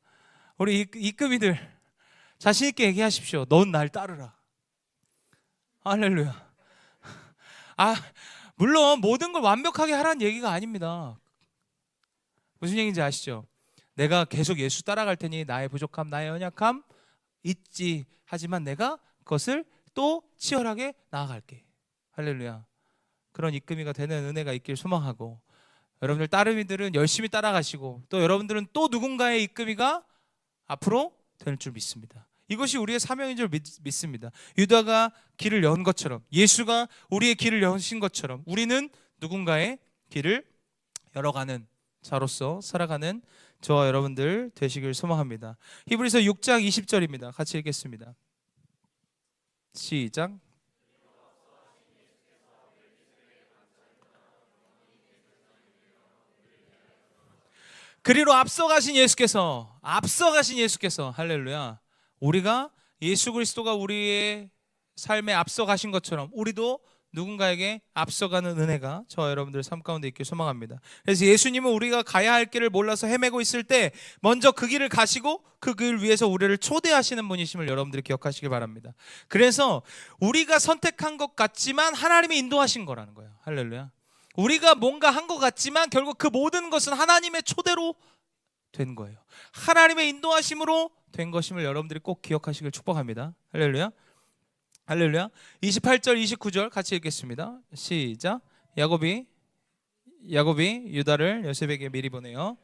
우리 입금이들 자신 있게 얘기하십시오. 넌 날 따르라. 할렐루야. 물론 모든 걸 완벽하게 하라는 얘기가 아닙니다. 무슨 얘기인지 아시죠? 내가 계속 예수 따라갈 테니 나의 부족함, 나의 연약함 있지. 하지만 내가 그것을 또 치열하게 나아갈게. 할렐루야. 그런 입금이가 되는 은혜가 있길 소망하고, 여러분들 따름이들은 열심히 따라가시고 또 여러분들은 또 누군가의 입금이가 앞으로 될 줄 믿습니다. 이것이 우리의 사명인 줄 믿습니다. 유다가 길을 연 것처럼, 예수가 우리의 길을 여신 것처럼 우리는 누군가의 길을 열어가는 자로서 살아가는 저와 여러분들 되시길 소망합니다. 히브리서 6장 20절입니다. 같이 읽겠습니다. 시작. 그리로 앞서가신 예수께서 할렐루야. 우리가 예수 그리스도가 우리의 삶에 앞서가신 것처럼 우리도 누군가에게 앞서가는 은혜가 저와 여러분들 삶 가운데 있길 소망합니다. 그래서 예수님은 우리가 가야 할 길을 몰라서 헤매고 있을 때 먼저 그 길을 가시고 그 길 위에서 우리를 초대하시는 분이심을 여러분들이 기억하시길 바랍니다. 그래서 우리가 선택한 것 같지만 하나님이 인도하신 거라는 거예요. 할렐루야. 우리가 뭔가 한 것 같지만 결국 그 모든 것은 하나님의 초대로 된 거예요. 하나님의 인도하심으로 된 것임을 여러분들이 꼭 기억하시길 축복합니다. 할렐루야. 할렐루야. 28절 29절 같이 읽겠습니다. 시작. 야곱이 유다를 요셉에게 미리 보내요.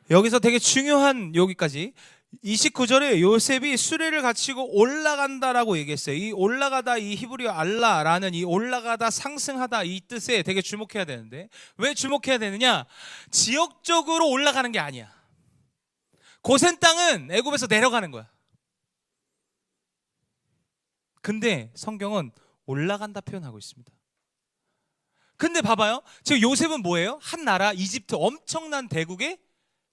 여기서 되게 중요한, 여기까지 29절에 요셉이 수레를 갖추고 올라간다라고 얘기했어요. 이 올라가다, 이 히브리어 알라라는 이 올라가다, 상승하다 이 뜻에 되게 주목해야 되는데, 왜 주목해야 되느냐? 지역적으로 올라가는 게 아니야. 고센 땅은 애굽에서 내려가는 거야. 근데 성경은 올라간다 표현하고 있습니다. 근데 봐봐요. 지금 요셉은 뭐예요? 한 나라 이집트 엄청난 대국의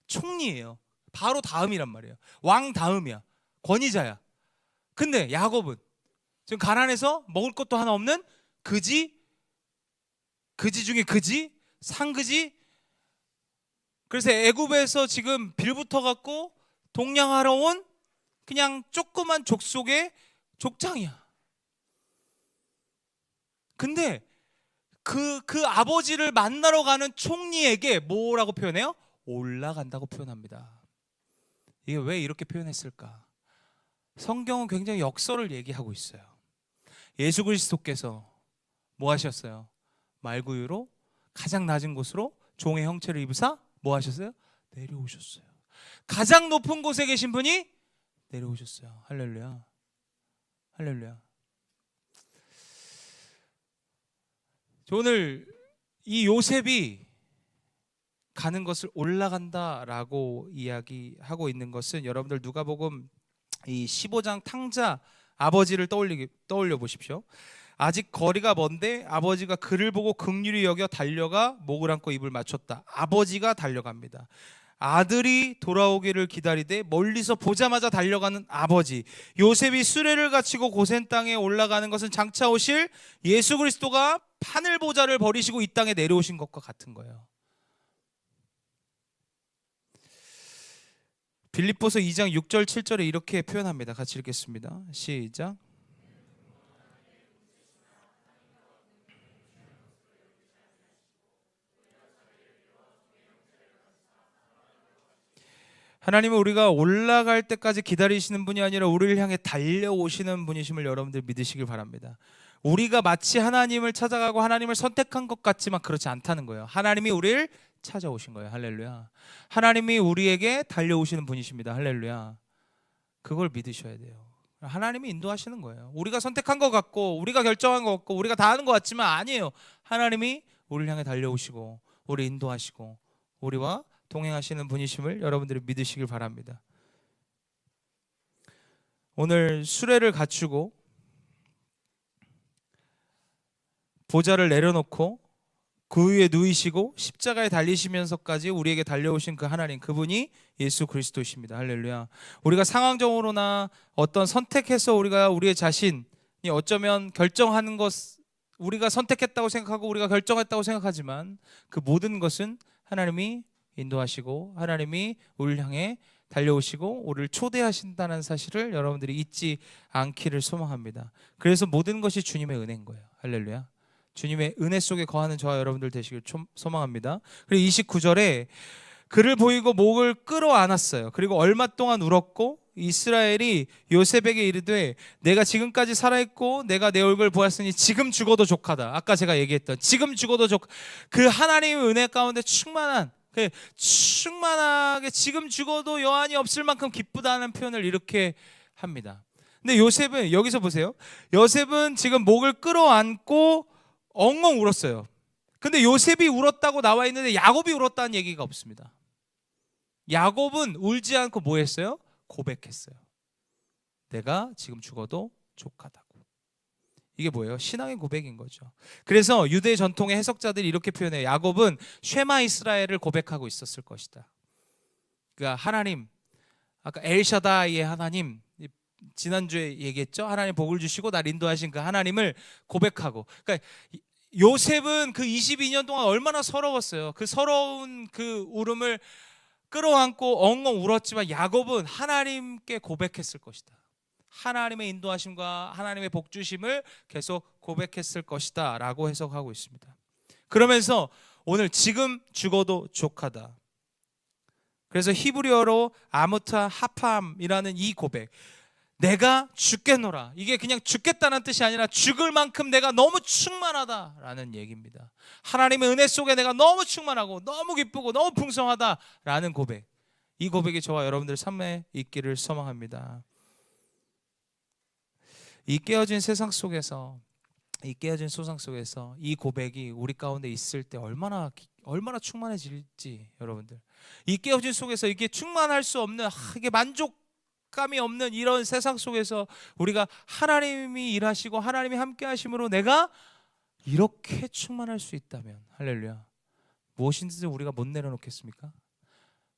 총리예요. 바로 다음이란 말이에요. 왕 다음이야. 권위자야. 근데 야곱은 지금 가난해서 먹을 것도 하나 없는 그지 중에 그지, 상그지. 그래서 애굽에서 지금 빌붙어 갖고 동냥하러 온 그냥 조그만 족속의 족장이야. 근데 그 아버지를 만나러 가는 총리에게 뭐라고 표현해요? 올라간다고 표현합니다. 이게 왜 이렇게 표현했을까? 성경은 굉장히 역설을 얘기하고 있어요. 예수 그리스도께서 뭐 하셨어요? 말구유로 가장 낮은 곳으로 종의 형체를 입으사 뭐 하셨어요? 내려오셨어요. 가장 높은 곳에 계신 분이 내려오셨어요. 할렐루야. 할렐루야. 오늘 이 요셉이 가는 것을 올라간다라고 이야기하고 있는 것은, 여러분들 누가복음 이 15장 탕자 아버지를 떠올려 보십시오. 아직 거리가 먼데 아버지가 그를 보고 긍휼히 여겨 달려가 목을 안고 입을 맞췄다. 아버지가 달려갑니다. 아들이 돌아오기를 기다리되 멀리서 보자마자 달려가는 아버지. 요셉이 수레를 갖추고 고센 땅에 올라가는 것은 장차 오실 예수 그리스도가 하늘 보좌를 버리시고 이 땅에 내려오신 것과 같은 거예요. 빌립보서 2장 6절 7절에 이렇게 표현합니다. 같이 읽겠습니다. 시작. 하나님은 우리가 올라갈 때까지 기다리시는 분이 아니라 우리를 향해 달려오시는 분이심을 여러분들 믿으시길 바랍니다. 우리가 마치 하나님을 찾아가고 하나님을 선택한 것 같지만 그렇지 않다는 거예요. 하나님이 우리를 찾아오신 거예요. 할렐루야. 하나님이 우리에게 달려오시는 분이십니다. 할렐루야. 그걸 믿으셔야 돼요. 하나님이 인도하시는 거예요. 우리가 선택한 것 같고 우리가 결정한 것 같고 우리가 다 하는 것 같지만 아니에요. 하나님이 우리를 향해 달려오시고 우리 인도하시고 우리와 동행하시는 분이심을 여러분들이 믿으시길 바랍니다. 오늘 수레를 갖추고 보좌를 내려놓고 그 위에 누이시고 십자가에 달리시면서까지 우리에게 달려오신 그 하나님, 그분이 예수 그리스도이십니다. 할렐루야. 우리가 상황적으로나 어떤 선택해서 우리가 우리의 자신이 어쩌면 결정하는 것, 우리가 선택했다고 생각하고 우리가 결정했다고 생각하지만 그 모든 것은 하나님이 인도하시고 하나님이 우리를 향해 달려오시고 우리를 초대하신다는 사실을 여러분들이 잊지 않기를 소망합니다. 그래서 모든 것이 주님의 은혜인 거예요. 할렐루야. 주님의 은혜 속에 거하는 저와 여러분들 되시길 소망합니다. 그리고 29절에 그를 보이고 목을 끌어안았어요. 그리고 얼마 동안 울었고 이스라엘이 요셉에게 이르되 내가 지금까지 살아있고 내가 내 얼굴을 보았으니 지금 죽어도 족하다. 아까 제가 얘기했던 지금 죽어도 그 하나님의 은혜 가운데 충만하게 지금 죽어도 여한이 없을 만큼 기쁘다는 표현을 이렇게 합니다. 근데 요셉은 여기서 보세요. 요셉은 지금 목을 끌어안고 엉엉 울었어요. 근데 요셉이 울었다고 나와 있는데 야곱이 울었다는 얘기가 없습니다. 야곱은 울지 않고 뭐 했어요? 고백했어요. 내가 지금 죽어도 족하다고. 이게 뭐예요? 신앙의 고백인 거죠. 그래서 유대 전통의 해석자들이 이렇게 표현해요. 야곱은 쉐마 이스라엘을 고백하고 있었을 것이다. 그러니까 하나님, 아까 엘샤다이의 하나님, 지난주에 얘기했죠. 하나님 복을 주시고 날 인도하신 그 하나님을 고백하고. 그러니까 요셉은 그 22년 동안 얼마나 서러웠어요. 그 서러운 그 울음을 끌어안고 엉엉 울었지만 야곱은 하나님께 고백했을 것이다. 하나님의 인도하심과 하나님의 복 주심을 계속 고백했을 것이다 라고 해석하고 있습니다. 그러면서 오늘 지금 죽어도 족하다. 그래서 히브리어로 아무타 하팜이라는 이 고백, 내가 죽겠노라, 이게 그냥 죽겠다는 뜻이 아니라 죽을 만큼 내가 너무 충만하다라는 얘기입니다. 하나님의 은혜 속에 내가 너무 충만하고 너무 기쁘고 너무 풍성하다라는 고백, 이 고백이 저와 여러분들 삶에 있기를 소망합니다. 이 깨어진 세상 속에서, 이 깨어진 소상 속에서 이 고백이 우리 가운데 있을 때 얼마나 충만해질지, 여러분들 이 깨어진 속에서 이게 충만할 수 없는, 이게 만족감이 없는 이런 세상 속에서 우리가 하나님이 일하시고 하나님이 함께 하심으로 내가 이렇게 충만할 수 있다면, 할렐루야, 무엇인지 우리가 못 내려놓겠습니까?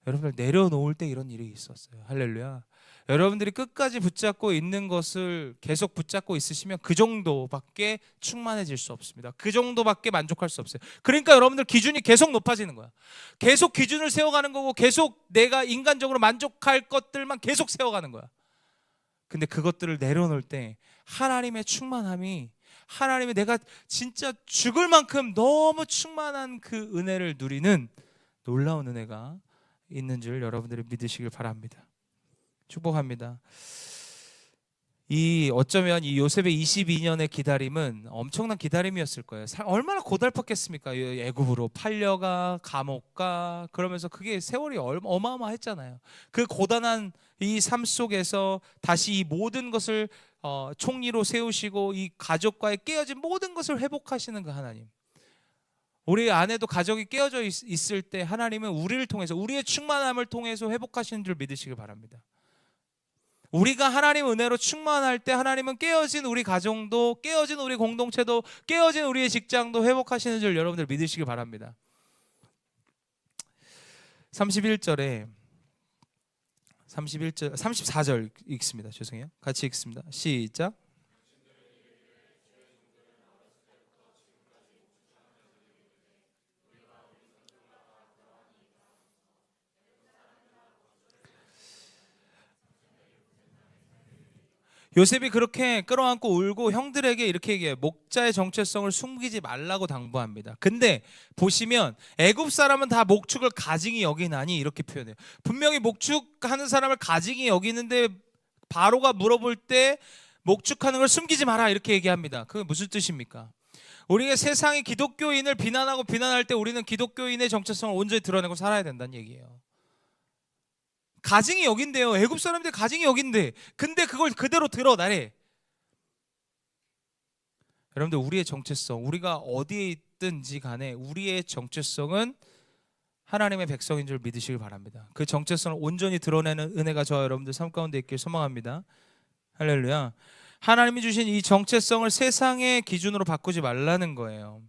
여러분들 내려놓을 때 이런 일이 있었어요. 할렐루야. 여러분들이 끝까지 붙잡고 있는 것을 계속 붙잡고 있으시면 그 정도밖에 충만해질 수 없습니다. 그 정도밖에 만족할 수 없어요. 그러니까 여러분들 기준이 계속 높아지는 거야. 계속 기준을 세워가는 거고 계속 내가 인간적으로 만족할 것들만 계속 세워가는 거야. 근데 그것들을 내려놓을 때 하나님의 충만함이, 하나님이 내가 진짜 죽을 만큼 너무 충만한 그 은혜를 누리는 놀라운 은혜가 있는 줄 여러분들이 믿으시길 바랍니다. 축복합니다. 어쩌면 이 요셉의 22년의 기다림은 엄청난 기다림이었을 거예요. 얼마나 고달팠겠습니까? 애굽으로 팔려가, 감옥 가, 그러면서 그게 세월이 어마어마했잖아요. 그 고단한 이 삶 속에서 다시 이 모든 것을 총리로 세우시고 이 가족과의 깨어진 모든 것을 회복하시는 그 하나님, 우리 안에도 가족이 깨어져 있을 때 하나님은 우리를 통해서, 우리의 충만함을 통해서 회복하시는 줄 믿으시길 바랍니다. 우리가 하나님 은혜로 충만할 때 하나님은 깨어진 우리 가정도, 깨어진 우리 공동체도, 깨어진 우리의 직장도 회복하시는 줄 여러분들 믿으시길 바랍니다. 34절 읽습니다. 죄송해요. 같이 읽습니다. 시작. 요셉이 그렇게 끌어안고 울고 형들에게 이렇게 얘기해요. 목자의 정체성을 숨기지 말라고 당부합니다. 근데 보시면 애굽 사람은 다 목축을 가증히 여기나니 이렇게 표현해요. 분명히 목축하는 사람을 가증히 여기는데 바로가 물어볼 때 목축하는 걸 숨기지 마라 이렇게 얘기합니다. 그게 무슨 뜻입니까? 우리가 세상이 기독교인을 비난하고 비난할 때 우리는 기독교인의 정체성을 온전히 드러내고 살아야 된다는 얘기예요. 가증히 여긴대요. 애굽 사람들 가증히 여긴대. 근데 그걸 그대로 드러나래. 여러분들 우리의 정체성, 우리가 어디에 있든지 간에 우리의 정체성은 하나님의 백성인 줄 믿으시길 바랍니다. 그 정체성을 온전히 드러내는 은혜가 저와 여러분들 삶 가운데 있길 소망합니다. 할렐루야. 하나님이 주신 이 정체성을 세상의 기준으로 바꾸지 말라는 거예요.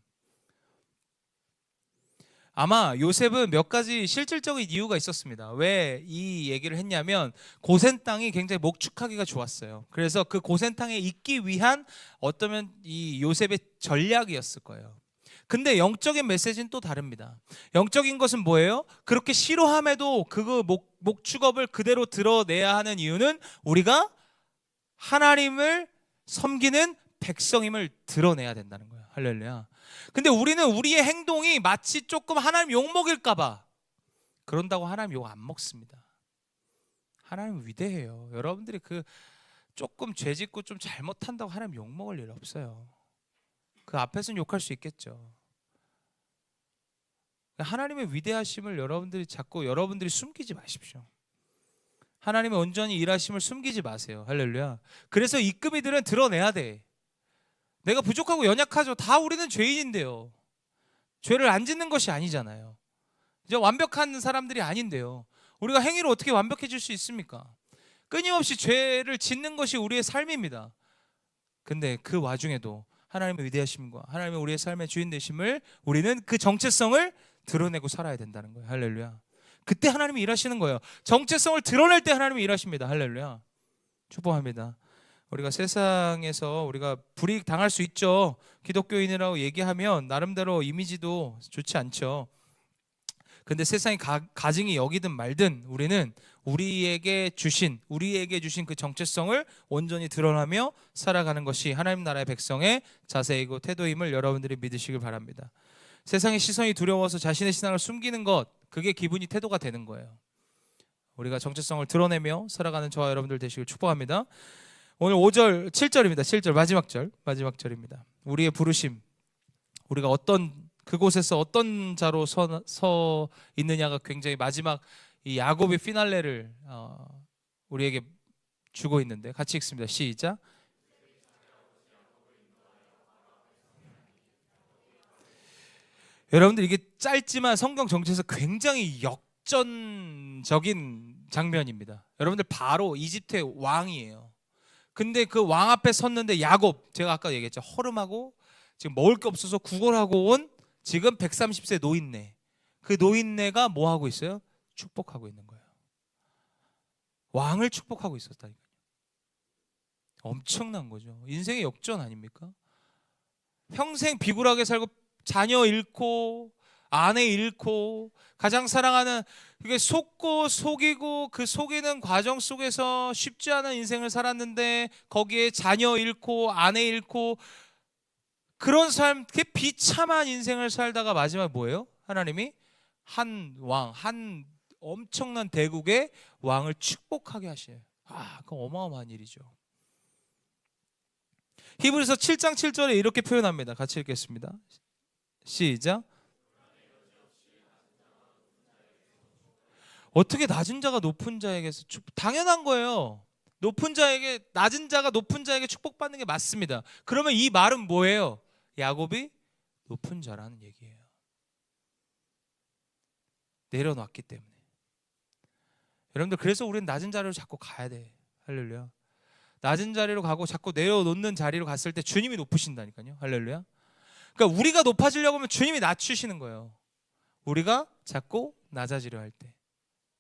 아마 요셉은 몇 가지 실질적인 이유가 있었습니다. 왜 이 얘기를 했냐면 고센 땅이 굉장히 목축하기가 좋았어요. 그래서 그 고센 땅에 있기 위한 어쩌면 이 요셉의 전략이었을 거예요. 근데 영적인 메시지는 또 다릅니다. 영적인 것은 뭐예요? 그렇게 싫어함에도 그 목축업을 그대로 드러내야 하는 이유는 우리가 하나님을 섬기는 백성임을 드러내야 된다는 거예요. 할렐루야. 근데 우리는 우리의 행동이 마치 조금 하나님 욕먹일까봐 그런다고 하나님 욕 안 먹습니다. 하나님 위대해요. 여러분들이 그 조금 죄짓고 좀 잘못한다고 하나님 욕먹을 일 없어요. 그 앞에서는 욕할 수 있겠죠. 하나님의 위대하심을 여러분들이 숨기지 마십시오. 하나님의 온전히 일하심을 숨기지 마세요. 할렐루야. 그래서 이끄미들은 드러내야 돼. 내가 부족하고 연약하죠. 다 우리는 죄인인데요. 죄를 안 짓는 것이 아니잖아요. 이제 완벽한 사람들이 아닌데요. 우리가 행위로 어떻게 완벽해질 수 있습니까? 끊임없이 죄를 짓는 것이 우리의 삶입니다. 근데 그 와중에도 하나님의 위대하심과 하나님의 우리의 삶의 주인 되심을 우리는 그 정체성을 드러내고 살아야 된다는 거예요. 할렐루야. 그때 하나님이 일하시는 거예요. 정체성을 드러낼 때 하나님이 일하십니다. 할렐루야. 축복합니다. 우리가 세상에서 우리가 불이익 당할 수 있죠. 기독교인이라고 얘기하면 나름대로 이미지도 좋지 않죠. 근데 세상이 가증히 여기든 말든 우리는 우리에게 주신 그 정체성을 온전히 드러나며 살아가는 것이 하나님 나라의 백성의 자세이고 태도임을 여러분들이 믿으시길 바랍니다. 세상의 시선이 두려워서 자신의 신앙을 숨기는 것, 그게 기분이 태도가 되는 거예요. 우리가 정체성을 드러내며 살아가는 저와 여러분들 되시길 축복합니다. 오늘 5절, 7절입니다. 7절 마지막 절입니다. 우리의 부르심, 우리가 그곳에서 어떤 자로 서 있느냐가 굉장히 마지막 이 야곱의 피날레를 우리에게 주고 있는데 같이 읽습니다. 시작. 여러분들 이게 짧지만 성경 전체에서 굉장히 역전적인 장면입니다. 여러분들 바로 이집트의 왕이에요. 근데 그 왕 앞에 섰는데 야곱, 제가 아까 얘기했죠. 허름하고 지금 먹을 게 없어서 구걸하고 온 지금 130세 노인네. 그 노인네가 뭐 하고 있어요? 축복하고 있는 거예요. 왕을 축복하고 있었다니까요. 엄청난 거죠. 인생의 역전 아닙니까? 평생 비굴하게 살고 자녀 잃고 아내 잃고 가장 사랑하는 그게 속고 속이고 그 속이는 과정 속에서 쉽지 않은 인생을 살았는데 거기에 자녀 잃고 아내 잃고 그런 삶, 그 비참한 인생을 살다가 마지막에 뭐예요? 하나님이 한 엄청난 대국의 왕을 축복하게 하셔요. 그건 어마어마한 일이죠. 히브리서 7장 7절에 이렇게 표현합니다. 같이 읽겠습니다. 시작. 어떻게 낮은 자가 높은 자에게서 당연한 거예요. 낮은 자가 높은 자에게 축복받는 게 맞습니다. 그러면 이 말은 뭐예요? 야곱이 높은 자라는 얘기예요. 내려놨기 때문에. 여러분들 그래서 우리는 낮은 자리로 자꾸 가야 돼. 할렐루야. 낮은 자리로 가고 자꾸 내려놓는 자리로 갔을 때 주님이 높으신다니까요. 할렐루야. 그러니까 우리가 높아지려고 하면 주님이 낮추시는 거예요. 우리가 자꾸 낮아지려 할 때.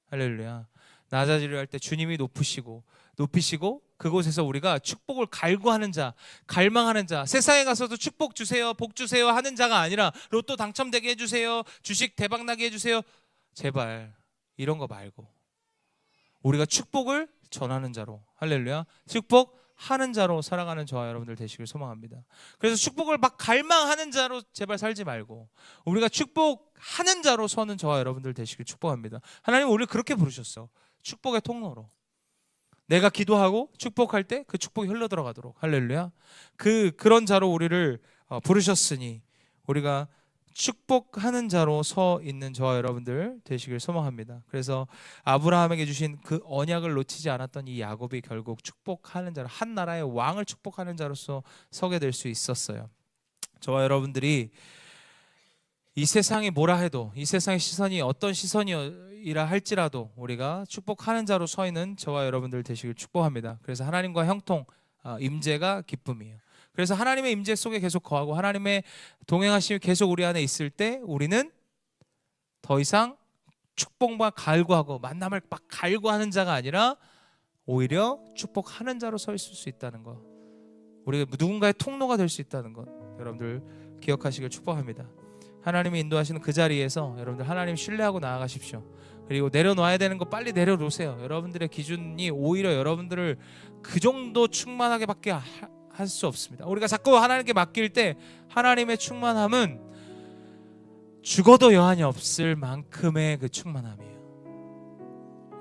할렐루야. 낮아지려 할 때 주님이 높이시고 그곳에서 우리가 축복을 갈구하는 자, 갈망하는 자, 세상에 가서도 축복 주세요, 복 주세요 하는 자가 아니라 로또 당첨되게 해주세요, 주식 대박나게 해주세요, 제발 이런 거 말고 우리가 축복을 전하는 자로, 할렐루야, 축복 축복하는 자로 살아가는 저와 여러분들 되시길 소망합니다. 그래서 축복을 막 갈망하는 자로 제발 살지 말고 우리가 축복하는 자로 서는 저와 여러분들 되시길 축복합니다. 하나님 우리를 그렇게 부르셨어. 축복의 통로로. 내가 기도하고 축복할 때 그 축복이 흘러 들어가도록. 할렐루야. 그런 자로 우리를 부르셨으니 우리가 축복하는 자로 서 있는 저와 여러분들 되시길 소망합니다. 그래서 아브라함에게 주신 그 언약을 놓치지 않았던 이 야곱이 결국 축복하는 자로, 한 나라의 왕을 축복하는 자로서 서게 될 수 있었어요. 저와 여러분들이 이 세상이 뭐라 해도, 이 세상의 시선이 어떤 시선이라 할지라도 우리가 축복하는 자로 서 있는 저와 여러분들 되시길 축복합니다. 그래서 하나님과 형통, 임재가 기쁨이에요. 그래서 하나님의 임재 속에 계속 거하고 하나님의 동행하심이 계속 우리 안에 있을 때 우리는 더 이상 축복만 갈구하고 만남을 막 갈구하는 자가 아니라 오히려 축복하는 자로 서 있을 수 있다는 것, 우리가 누군가의 통로가 될 수 있다는 것 여러분들 기억하시길 축복합니다. 하나님이 인도하시는 그 자리에서 여러분들 하나님 신뢰하고 나아가십시오. 그리고 내려놔야 되는 거 빨리 내려놓으세요. 여러분들의 기준이 오히려 여러분들을 그 정도 충만하게 밖에 할 수 없습니다. 우리가 자꾸 하나님께 맡길 때 하나님의 충만함은 죽어도 여한이 없을 만큼의 그 충만함이에요.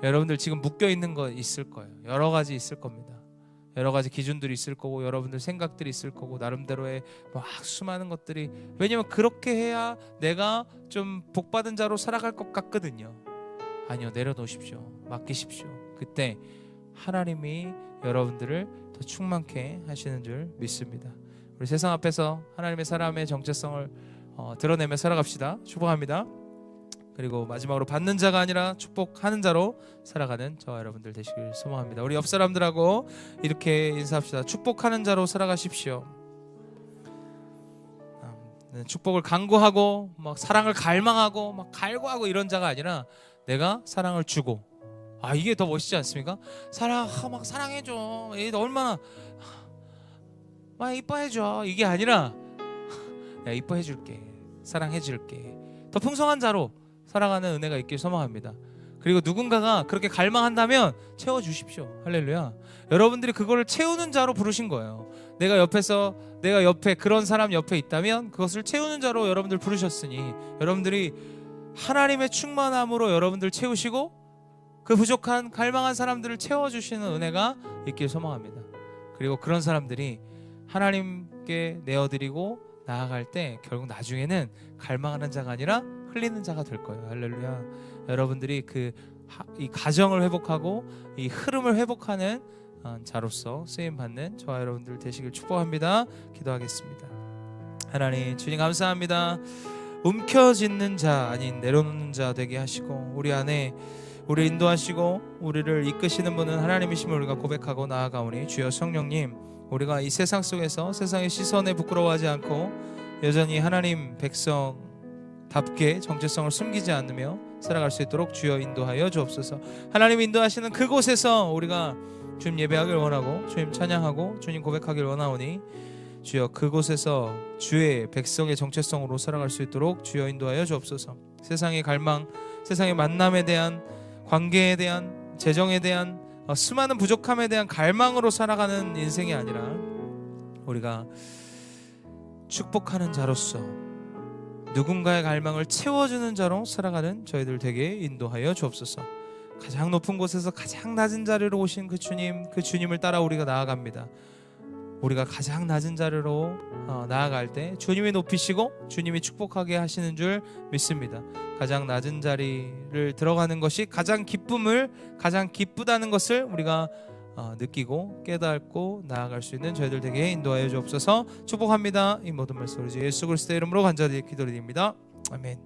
여러분들 지금 묶여 있는 거 있을 거예요. 여러 가지 있을 겁니다. 여러 가지 기준들이 있을 거고 여러분들 생각들이 있을 거고 나름대로의 막 수많은 것들이, 왜냐면 그렇게 해야 내가 좀 복받은 자로 살아갈 것 같거든요. 아니요, 내려놓으십시오. 맡기십시오. 그때 하나님이 여러분들을 더 충만케 하시는 줄 믿습니다. 우리 세상 앞에서 하나님의 사람의 정체성을 드러내며 살아갑시다. 축복합니다. 그리고 마지막으로 받는 자가 아니라 축복하는 자로 살아가는 저와 여러분들 되시길 소망합니다. 우리 옆 사람들하고 이렇게 인사합시다. 축복하는 자로 살아가십시오. 축복을 간구하고 막 사랑을 갈망하고 막 갈구하고 이런 자가 아니라 내가 사랑을 주고, 이게 더 멋있지 않습니까? 막 사랑해줘. 얘 얼마나 막 이뻐해줘. 이게 아니라 내가 이뻐해줄게, 사랑해줄게. 더 풍성한 자로 살아가는 은혜가 있길 소망합니다. 그리고 누군가가 그렇게 갈망한다면 채워주십시오. 할렐루야. 여러분들이 그거를 채우는 자로 부르신 거예요. 내가 옆에 그런 사람 옆에 있다면 그것을 채우는 자로 여러분들 부르셨으니 여러분들이 하나님의 충만함으로 여러분들 채우시고 그 부족한 갈망한 사람들을 채워주시는 은혜가 있길 소망합니다. 그리고 그런 사람들이 하나님께 내어드리고 나아갈 때 결국 나중에는 갈망하는 자가 아니라 흘리는 자가 될 거예요. 할렐루야. 여러분들이 이 가정을 회복하고 이 흐름을 회복하는 자로서 쓰임받는 저와 여러분들 되시길 축복합니다. 기도하겠습니다. 하나님, 주님 감사합니다. 움켜쥐는 자 아닌 내려놓는 자 되게 하시고 우리 안에 우리 인도하시고 우리를 이끄시는 분은 하나님이심을 우리가 고백하고 나아가오니 주여 성령님, 우리가 이 세상 속에서 세상의 시선에 부끄러워하지 않고 여전히 하나님 백성답게 정체성을 숨기지 않으며 살아갈 수 있도록 주여 인도하여 주옵소서. 하나님 인도하시는 그곳에서 우리가 주님 예배하길 원하고 주님 찬양하고 주님 고백하길 원하오니 주여 그곳에서 주의 백성의 정체성으로 살아갈 수 있도록 주여 인도하여 주옵소서. 세상의 갈망, 세상의 만남에 대한, 관계에 대한, 재정에 대한 수많은 부족함에 대한 갈망으로 살아가는 인생이 아니라 우리가 축복하는 자로서 누군가의 갈망을 채워주는 자로 살아가는 저희들 되게 인도하여 주옵소서. 가장 높은 곳에서 가장 낮은 자리로 오신 그 주님을 따라 우리가 나아갑니다. 우리가 가장 낮은 자리로 나아갈 때 주님이 높이시고 주님이 축복하게 하시는 줄 믿습니다. 가장 낮은 자리를 들어가는 것이 가장 기쁘다는 것을 우리가 느끼고 깨닫고 나아갈 수 있는 저희들 되게 인도하여 주옵소서. 축복합니다. 이 모든 말씀 우리 예수 그리스도의 이름으로 간절히 기도드립니다. 아멘.